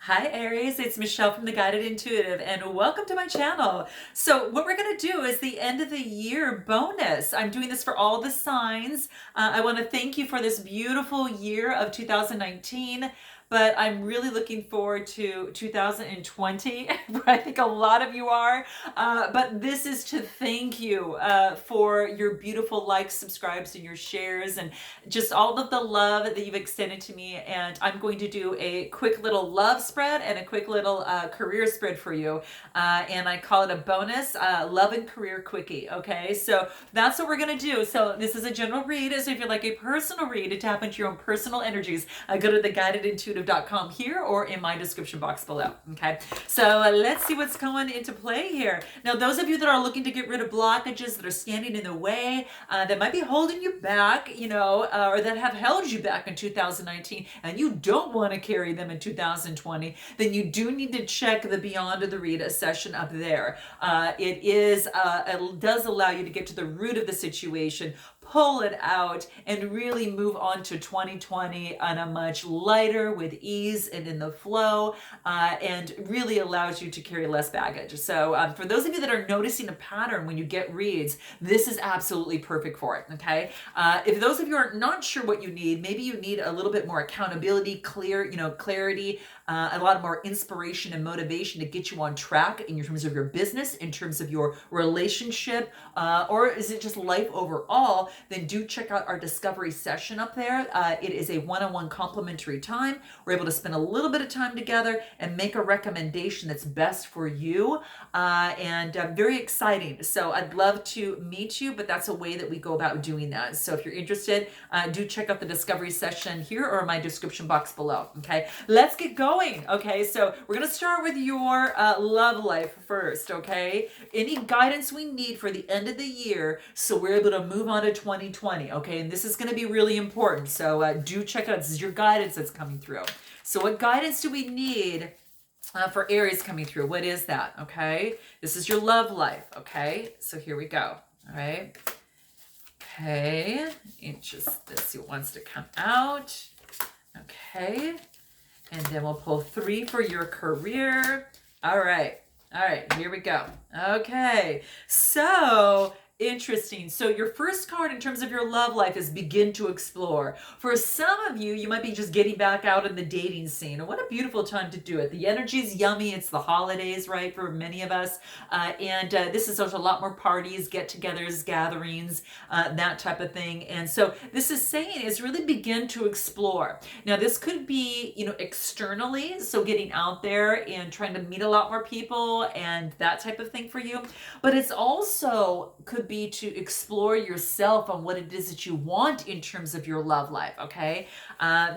Hi Aries, it's Michelle from the Guided Intuitive and welcome to my channel. So what we're going to do is the end of the year bonus. I'm doing this for all the signs. I want to thank you for this beautiful year of 2019. But I'm really looking forward to 2020, where I think a lot of you are. But this is to thank you for your beautiful likes, subscribes, and your shares, and just all of the love that you've extended to me. And I'm going to do a quick little love spread and a quick little career spread for you. And I call it a bonus love and career quickie. Okay, so that's what we're going to do. So this is a general read. So if you'd like a personal read to tap into your own personal energies, go to theguidedintuitive.com here or in my description box below. Okay, so let's see what's going into play here. Now, those of you that are looking to get rid of blockages that are standing in the way, that might be holding you back, or that have held you back in 2019, and you don't want to carry them in 2020, then you do need to check the Beyond of the Read session up there. It does allow you to get to the root of the situation, pull it out, and really move on to 2020 on a much lighter, with ease and in the flow, and really allows you to carry less baggage. So for those of you that are noticing a pattern when you get reads, this is absolutely perfect for it. Okay, if those of you are not sure what you need, maybe you need a little bit more accountability, clarity, a lot more inspiration and motivation to get you on track in terms of your business, in terms of your relationship, or is it just life overall, then do check out our discovery session up there. It is a one-on-one complimentary time. We're able to spend a little bit of time together and make a recommendation that's best for you, and very exciting. So I'd love to meet you, but that's a way that we go about doing that. So if you're interested, do check out the discovery session here or my description box below. Okay, let's get going. Okay, so we're going to start with your love life first. Okay, any guidance we need for the end of the year so we're able to move on to 2020. Okay, and this is going to be really important. So do check out. This is your guidance that's coming through. So what guidance do we need for Aries coming through? What is that? Okay, this is your love life. Okay, so here we go. All right. Okay, let's see what wants to come out. Okay, and then we'll pull 3 for your career. All right, here we go. Okay, so interesting. So your first card in terms of your love life is begin to explore. For some of you, you might be just getting back out in the dating scene. And what a beautiful time to do it. The energy is yummy. It's the holidays, right, for many of us. And this is also a lot more parties, get-togethers, gatherings, that type of thing. And so this is saying is really begin to explore. Now, this could be, externally, so getting out there and trying to meet a lot more people and that type of thing for you. But it's also could be to explore yourself on what it is that you want in terms of your love life. Okay,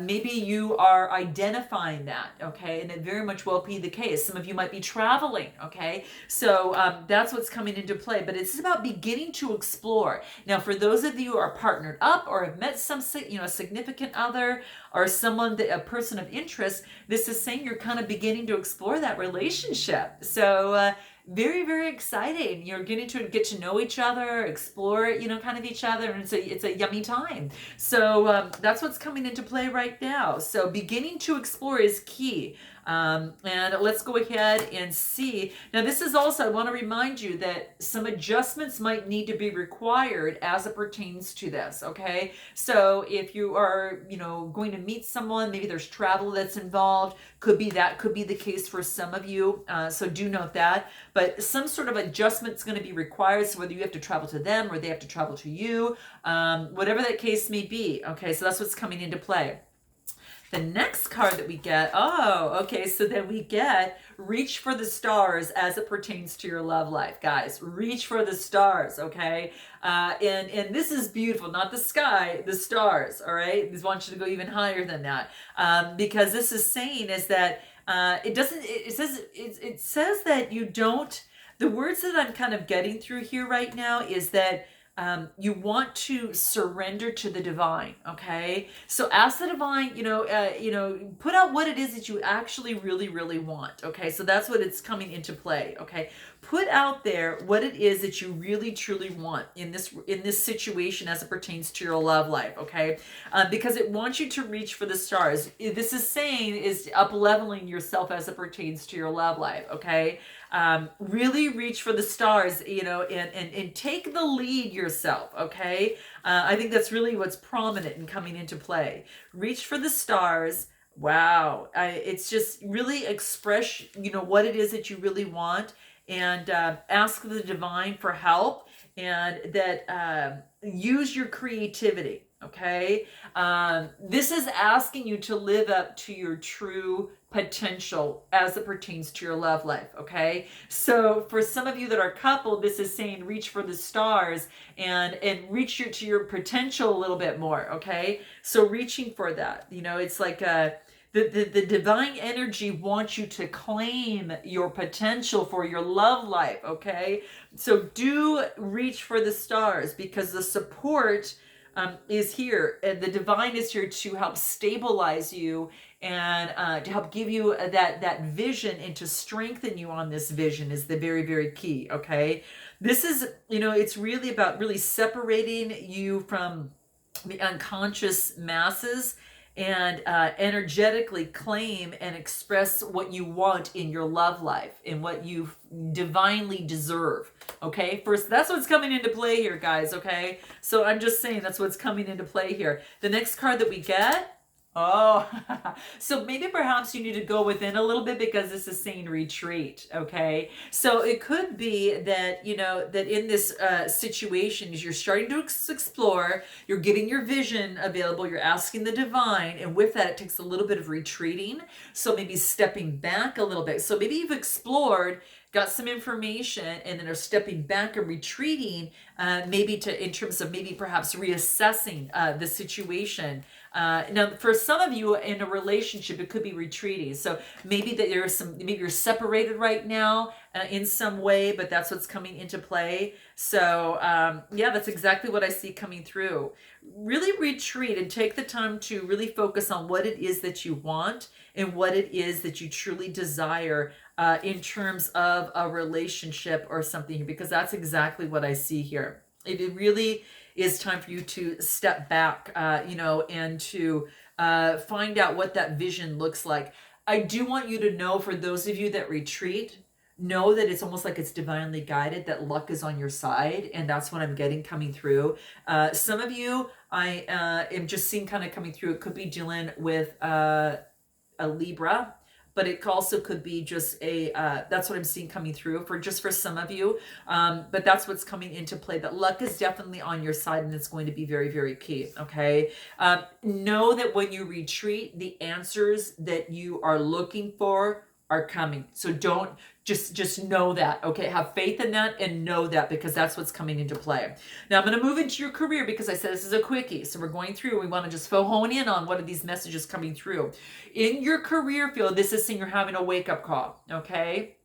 maybe you are identifying that. Okay, and it very much will be the case. Some of you might be traveling. Okay, so that's what's coming into play. But it's about beginning to explore. Now, for those of you who are partnered up or have met some, a significant other or someone a person of interest, this is saying you're kind of beginning to explore that relationship. So very, very exciting. You're getting to get to know each other, explore, kind of each other, and it's a yummy time. So that's what's coming into play right now. So beginning to explore is key. And let's go ahead and see. Now, this is also, I want to remind you that some adjustments might need to be required as it pertains to this, okay? So if you are, going to meet someone, maybe there's travel that's involved, could be the case for some of you. So do note that. But some sort of adjustment's going to be required. So whether you have to travel to them or they have to travel to you, whatever that case may be, okay? So that's what's coming into play. The next card that we get, so then we get reach for the stars as it pertains to your love life, guys. Reach for the stars, okay? And this is beautiful, not the sky, the stars, all right? I want you to go even higher than that, because this is saying is that it says that you don't. The words that I'm kind of getting through here right now is that you want to surrender to the divine. Okay, so ask the divine, put out what it is that you actually really, really want. Okay, so that's what it's coming into play. Okay, put out there what it is that you really, truly want in this situation as it pertains to your love life. Okay, because it wants you to reach for the stars. This is saying is up leveling yourself as it pertains to your love life. Okay, really reach for the stars, and take the lead yourself. Okay, I think that's really what's prominent and coming into play. Reach for the stars. Wow, it's just really express, what it is that you really want, and ask the divine for help, and that use your creativity. Okay, this is asking you to live up to your true potential as it pertains to your love life. Okay, so for some of you that are coupled, this is saying reach for the stars, and reach to your potential a little bit more. Okay, so reaching for that, it's like the divine energy wants you to claim your potential for your love life. Okay, so do reach for the stars, because the support is here, and the divine is here to help stabilize you, and to help give you that vision, and to strengthen you on this vision is the very, very key. Okay, this is, it's really about really separating you from the unconscious masses, and energetically claim and express what you want in your love life and what you divinely deserve. Okay, first, that's what's coming into play here, guys. Okay, so I'm just saying that's what's coming into play here. The next card that we get, oh, so maybe perhaps you need to go within a little bit, because this is saying retreat. Okay, so it could be that, that in this situation, you're starting to explore, you're getting your vision available, you're asking the divine, and with that, it takes a little bit of retreating. So maybe stepping back a little bit. So maybe you've explored, got some information, and then are stepping back and retreating, maybe in terms of maybe perhaps reassessing the situation. Now, for some of you in a relationship, it could be retreating. So maybe maybe you're separated right now in some way, but that's what's coming into play. So yeah, that's exactly what I see coming through. Really retreat and take the time to really focus on what it is that you want and what it is that you truly desire in terms of a relationship or something, because that's exactly what I see here. It really is time for you to step back, and to find out what that vision looks like. I do want you to know, for those of you that retreat, know that it's almost like it's divinely guided, that luck is on your side, and that's what I'm getting coming through. Some of you, I am just seeing kind of coming through. It could be dealing with a Libra, but it also could be just that's what I'm seeing coming through for some of you. But that's what's coming into play, that luck is definitely on your side, and it's going to be very, very key. Okay, know that when you retreat, the answers that you are looking for are coming. So don't just know that. Okay, have faith in that and know that, because that's what's coming into play. Now I'm going to move into your career, because I said this is a quickie, so we're going through. We want to just hone in on what are these messages coming through in your career field. This is saying you're having a wake-up call. Okay,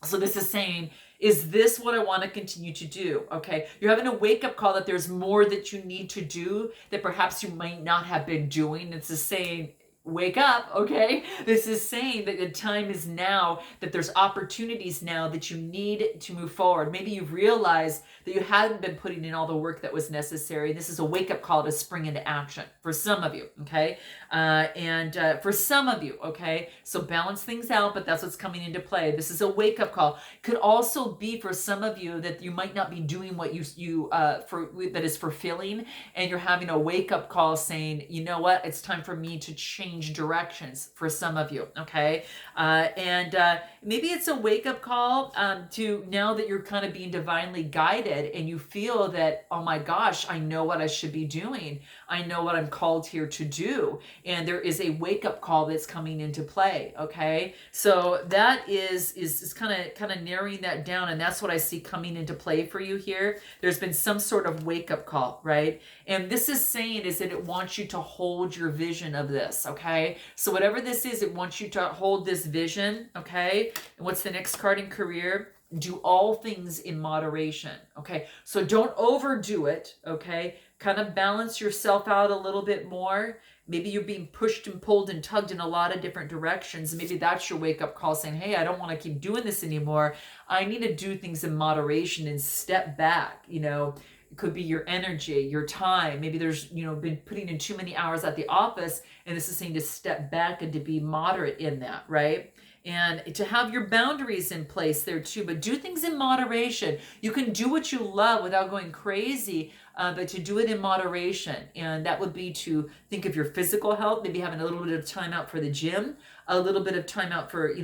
so this is saying, is this what I want to continue to do? Okay, you're having a wake-up call that there's more that you need to do that perhaps you might not have been doing. It's just saying, wake up. Okay, this is saying that the time is now, that there's opportunities now that you need to move forward. Maybe you've realized that you hadn't been putting in all the work that was necessary. This is a wake-up call to spring into action for some of you. Okay, and for some of you, okay, so balance things out, but that's what's coming into play. This is a wake-up call. Could also be for some of you that you might not be doing what that is fulfilling, and you're having a wake-up call saying, you know what, it's time for me to change directions for some of you. Okay, and maybe it's a wake-up call to, now that you're kind of being divinely guided, and you feel that, oh my gosh, I know what I should be doing, I know what I'm called here to do, and there is a wake-up call that's coming into play. Okay, so that is kind of narrowing that down, and that's what I see coming into play for you here. There's been some sort of wake-up call, right? And this is saying is that it wants you to hold your vision of this. Okay, so whatever this is, it wants you to hold this vision. Okay, and what's the next card in career? do all things in moderation. Okay, so don't overdo it. Okay, kind of balance yourself out a little bit more. Maybe you're being pushed and pulled and tugged in a lot of different directions. Maybe that's your wake up call saying, hey, I don't want to keep doing this anymore. I need to do things in moderation and step back. It could be your energy, your time. Maybe there's, been putting in too many hours at the office, and this is saying to step back and to be moderate in that, right? And to have your boundaries in place there too, but do things in moderation. You can do what you love without going crazy, but to do it in moderation. And that would be to think of your physical health, maybe having a little bit of time out for the gym, a little bit of time out for,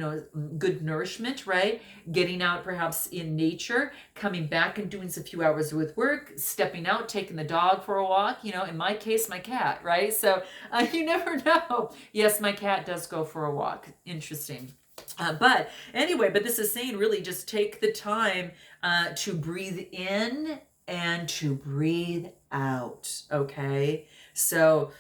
good nourishment, right? Getting out perhaps in nature, coming back and doing a few hours with work, stepping out, taking the dog for a walk, in my case, my cat, right? So you never know. Yes, my cat does go for a walk. Interesting. But anyway, this is saying really just take the time to breathe in and to breathe out. Okay. So,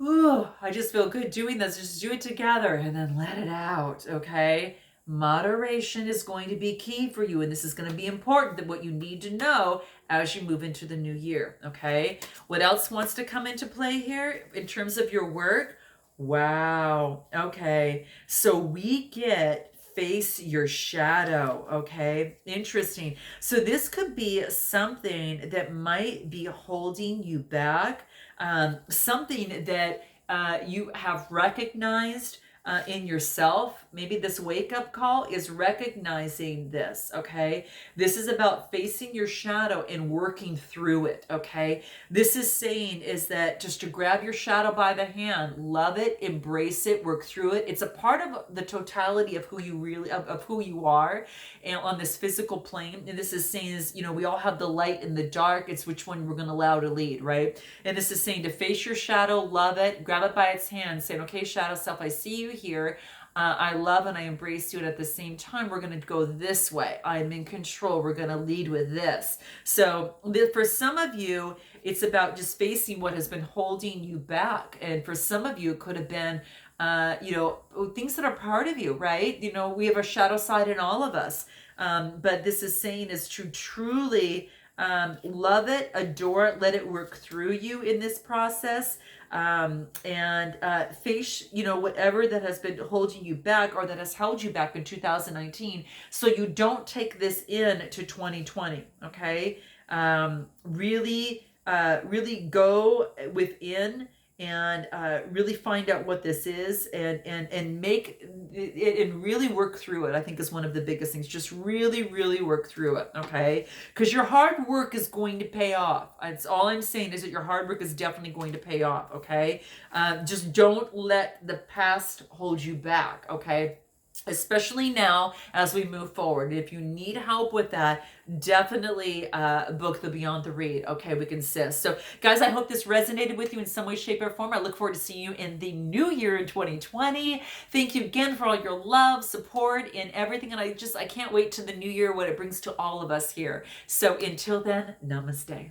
I just feel good doing this. Just do it together and then let it out. Okay. Moderation is going to be key for you. And this is going to be important, that what you need to know as you move into the new year. Okay. What else wants to come into play here in terms of your work? Wow. Okay. So we get face your shadow. Okay. Interesting. So this could be something that might be holding you back, something that you have recognized in yourself. Maybe this wake up call is recognizing this. Okay. This is about facing your shadow and working through it. Okay. This is saying is that just to grab your shadow by the hand, love it, embrace it, work through it. It's a part of the totality of who you really, of who you are, and on this physical plane. And this is saying is, we all have the light and the dark. It's which one we're going to allow to lead, right? And this is saying to face your shadow, love it, grab it by its hand, saying, okay, shadow self, I see you here. I love and I embrace you. And at the same time, we're going to go this way. I'm in control. We're going to lead with this. So for some of you, it's about just facing what has been holding you back. And for some of you, it could have been, things that are part of you, right? We have a shadow side in all of us. But this is saying is to truly love it, adore it, let it work through you in this process. And face, whatever that has been holding you back or that has held you back in 2019, so you don't take this in to 2020. Okay. Really go within and really find out what this is and make it and really work through it. I think is one of the biggest things. Just really work through it. Okay. Because your hard work is going to pay off. That's all I'm saying, is that your hard work is definitely going to pay off. Okay. Just don't let the past hold you back. Okay. Especially now as we move forward. If you need help with that, definitely book the Beyond the Read. Okay, we can assist. So guys, I hope this resonated with you in some way, shape, or form. I look forward to seeing you in the new year in 2020. Thank you again for all your love, support, and everything. And I can't wait to the new year, what it brings to all of us here. So until then, namaste.